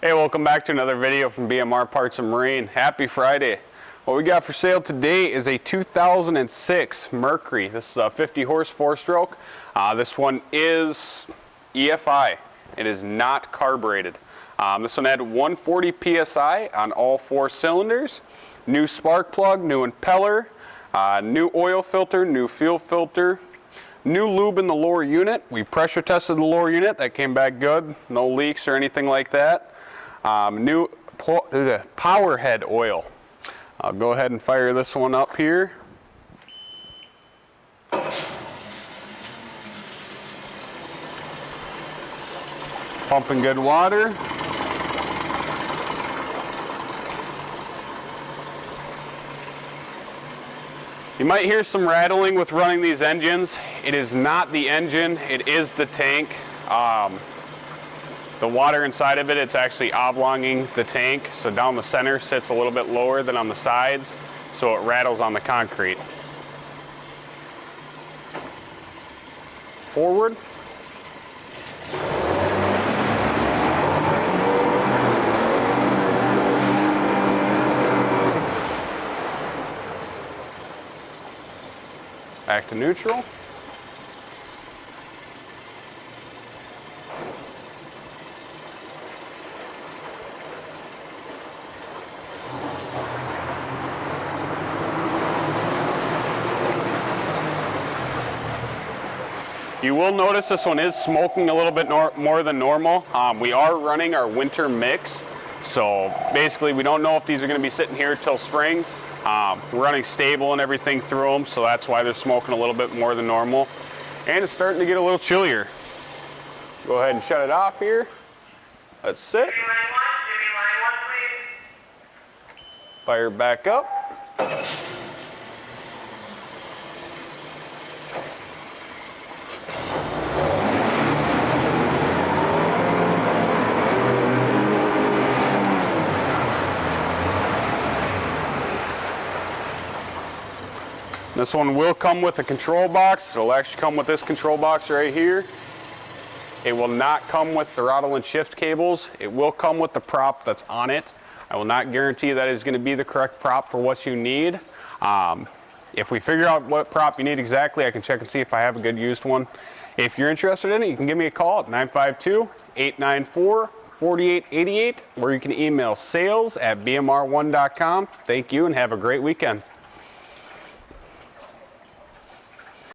Hey, welcome back to another video from BMR Parts and Marine. Happy Friday. What we got for sale today is a 2006 Mercury. This is a 50 horse four-stroke. This one is EFI. It is not carbureted. This one had 140 PSI on all four cylinders. New spark plug, new impeller, new oil filter, new fuel filter, new lube in the lower unit. We pressure tested the lower unit. That came back good. No leaks or anything like that. New power head oil. I'll go ahead and fire this one up here. Pumping good water. You might hear some rattling with running these engines. It is not the engine, it is the tank. The water inside of it, it's actually oblonging the tank, so down the center sits a little bit lower than on the sides, so it rattles on the concrete. Forward. Back to neutral. You will notice this one is smoking a little bit more than normal. We are running our winter mix, so basically we don't know if these are going to be sitting here till spring. We're running stable and everything through them, so that's why they're smoking a little bit more than normal. And it's starting to get a little chillier. Go ahead and shut it off here. Let's sit. Fire back up. This one will come with a control box. It'll actually come with this control box right here. It will not come with throttle and shift cables. It will come with the prop that's on it. I will not guarantee that it's going to be the correct prop for what you need. If we figure out what prop you need exactly, I can check and see if I have a good used one. If you're interested in it, you can give me a call at 952-894-4888, or you can email sales@bmr1.com. Thank you and have a great weekend.